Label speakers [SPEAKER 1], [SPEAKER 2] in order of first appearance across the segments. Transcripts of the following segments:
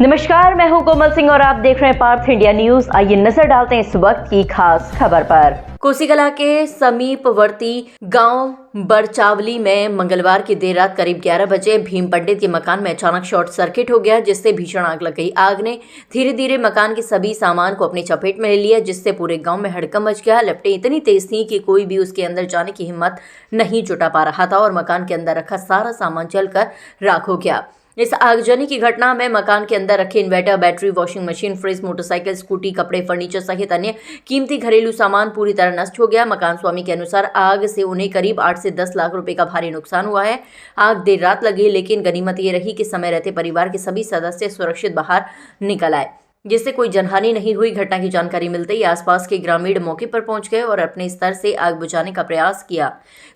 [SPEAKER 1] नमस्कार, मैं हूं कोमल सिंह और आप देख रहे हैं पार्थ इंडिया न्यूज। आइए नजर डालते हैं इस वक्त की खास खबर पर। कोसीकला के समीपवर्ती गांव बरचावली में मंगलवार की देर रात करीब 11 बजे भीम पंडित के मकान में अचानक शॉर्ट सर्किट हो गया, जिससे भीषण आग लग गई। आग ने धीरे धीरे मकान के सभी सामान को अपनी चपेट में ले लिया, जिससे पूरे गांव में हड़कंप मच गया। लपटें इतनी तेज थीं कि कोई भी उसके अंदर जाने की हिम्मत नहीं जुटा पा रहा था और मकान के अंदर रखा सारा सामान जलकर राख हो गया। इस आगजनी की घटना में मकान के अंदर रखे inverter, battery, washing machine, fridge, motorcycle, scooty, कपड़े, फर्नीचर सहित अन्य कीमती घरेलू सामान पूरी तरह नष्ट हो गया। मकान स्वामी के अनुसार आग से उन्हें करीब 8 से 10 लाख रुपए का भारी नुकसान हुआ है। आग देर रात लगी, लेकिन गनीमत ये रही कि समय रहते परिवार के सभी सदस्य सुरक्षित बाहर निकल आए, जिससे कोई जनहानि नहीं हुई। घटना की जानकारी मिलते ही आसपास के ग्रामीण मौके पर पहुंच गए और अपने स्तर से आग बुझाने का प्रयास किया।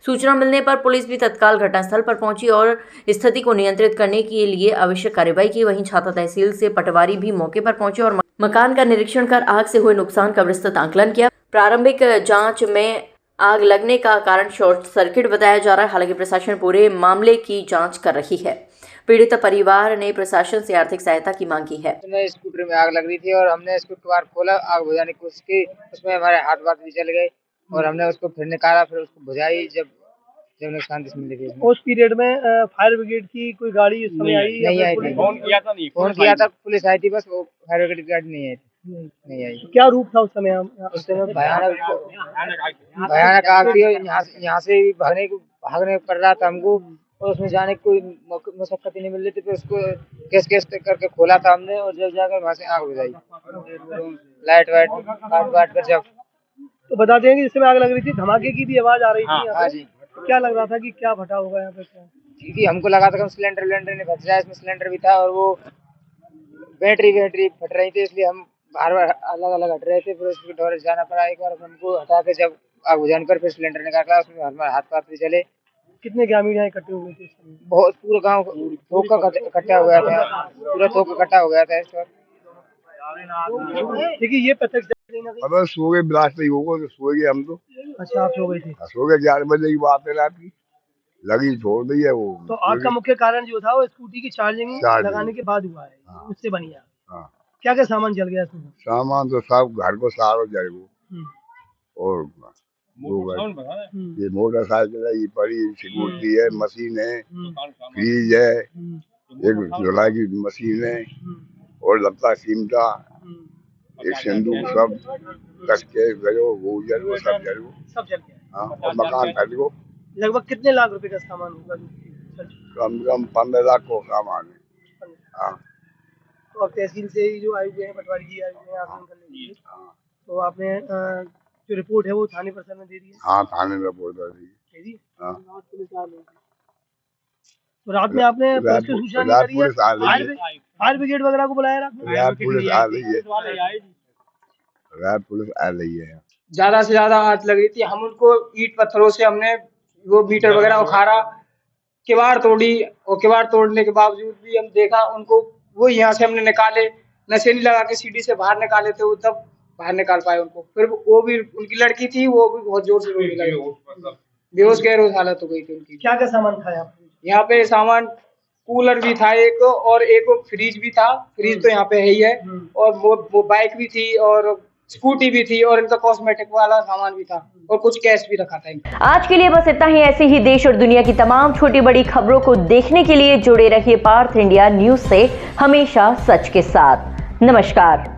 [SPEAKER 1] सूचना मिलने पर पुलिस भी तत्काल घटनास्थल पर पहुंची और स्थिति को नियंत्रित करने के लिए आवश्यक कार्रवाई की। वहीं छाता तहसील से पटवारी भी मौके पर पहुंचे और मकान का निरीक्षण कर आग से हुए नुकसान का विस्तृत आकलन किया। प्रारंभिक जाँच में आग लगने का कारण शॉर्ट सर्किट बताया जा रहा है। हालांकि प्रशासन पूरे मामले की जाँच कर रही है। पीड़ित परिवार ने प्रशासन से आर्थिक सहायता की मांग की है।
[SPEAKER 2] स्कूटर में आग लग रही थी और हमने स्कूटर का बार खोला, आग बुझाने की कोशिश की। उसमें हमारे हाथ भी जल गए और हमने उसको फिर निकाला, फिर उसको बुझाई। जब नुकसान मिली थी
[SPEAKER 3] उस पीरियड में फायर ब्रिगेड की कोई गाड़ी उस समय आई?
[SPEAKER 2] नहीं आई थी। फोन किया था, पुलिस आई थी, बस वो फायर ब्रिगेड की गाड़ी नहीं आई थी। नहीं आई।
[SPEAKER 3] क्या रूप था उस समय?
[SPEAKER 2] भयानक आग थी। यहाँ से भागने पड़ रहा था हमको और उसमें जाने की कोई मशक्कत ही नहीं मिल रही थी। फिर उसको केस करके खोला था हमने और जब जाकर वहाँ से आग बुझाई, लाइट वाइट काट कर। जब
[SPEAKER 3] तो बताते हैं कि जिस समय आग लग रही थी धमाके की भी आवाज आ रही थी।
[SPEAKER 2] हाँ जी।
[SPEAKER 3] क्या लग रहा था कि क्या फटा होगा यहाँ पे?
[SPEAKER 2] क्योंकि हमको लगा था कि सिलेंडर ने फट जाए। इसमें सिलेंडर भी था और वो बैटरी फट रही थी, इसलिए हम बार अलग हट रहे थे। फिर उसके डोर जाना पड़ा। एक बार हमको हटा के जब आग बुझाने पर फिर सिलेंडर निकाला, उसमें हमारे हाथ पाथ भी जले।
[SPEAKER 3] कितने ग्रामीण यहाँ इकट्ठे हुए थे?
[SPEAKER 2] बहुत, पूरा गांव थोक का इकट्ठा हो गया था। पूरा थोक इकट्ठा हो गया था इस वक्त।
[SPEAKER 3] देखिए ये प्रत्यक्ष
[SPEAKER 4] अब सो गए, ब्लास्ट नहीं होगा तो सो गए हम तो।
[SPEAKER 3] अच्छा, आप सो गए थे?
[SPEAKER 4] सो गए, 11 बजे की बात है रात की। लगी छोड़ दी है वो।
[SPEAKER 3] तो आग का मुख्य कारण जो था वो स्कूटी की चार्जिंग लगाने के बाद हुआ है।
[SPEAKER 4] हाँ।
[SPEAKER 3] उससे बनी आग।
[SPEAKER 4] हाँ।
[SPEAKER 3] क्या क्या सामान जल गया इसमें?
[SPEAKER 4] सामान तो सब घर को सारा जल गया। और ये मोटरसाइकिल है, ये पड़ी सिक्योरिटी है, मशीन है, फ्रीज है, एक धुलाई की मशीन है और लत्ता चिमटा, एक सिंदूक, सब कस के गयो, वो जलो, सब जल गया। हाँ, और मकान फट गयो।
[SPEAKER 3] लगभग कितने लाख रुपए का सामान होगा?
[SPEAKER 4] कम से कम 15 लाख को सामान है। हाँ।
[SPEAKER 3] तो अब तहसील से ही जो आए हुए हैं, पटवारी जी आए हुए हैं आकलन करने के लिए, तो आपने जो रिपोर्ट है वो थाने प्रशासन ने दे दी है?
[SPEAKER 4] हाँ, थाने में रिपोर्ट दे दी। हाँ।
[SPEAKER 3] तो रात में आपने पुलिस को सूचना नहीं करी है? फायर ब्रिगेड वगैरह को बुलाया रात में?
[SPEAKER 4] रात पुलिस आ रही है। रात पुलिस आ रही है।
[SPEAKER 5] ज्यादा से ज्यादा आग लग रही थी। हम उनको ईंट पत्थरों से हमने वो मीटर वगैरह उखाड़ा, किवाड़ तोड़ी और किवाड़ तोड़ने के बावजूद भी हम देखा उनको, वो यहाँ से हमने निकाले, नशेनी लगा के सीढ़ी से बाहर निकाले थे, वो तब बाहर निकाल पाए उनको। फिर वो भी, उनकी लड़की थी, वो भी बहुत जोर से रोने लगी, बेहोश गैरोज हालत हो गई थी उनकी।
[SPEAKER 3] क्या क्या सामान था
[SPEAKER 5] यहाँ पे? सामान कूलर भी था एक, और एक फ्रिज भी था। फ्रिज तो यहाँ पे है ही है, और वो बाइक भी थी और स्कूटी भी थी और इनका कॉस्मेटिक वाला सामान भी था और कुछ कैश भी रखा था।
[SPEAKER 1] आज के लिए बस इतना ही। ऐसे ही देश और दुनिया की तमाम छोटी बड़ी खबरों को देखने के लिए जुड़े रहिए पार्थ इंडिया न्यूज से, हमेशा सच के साथ। नमस्कार।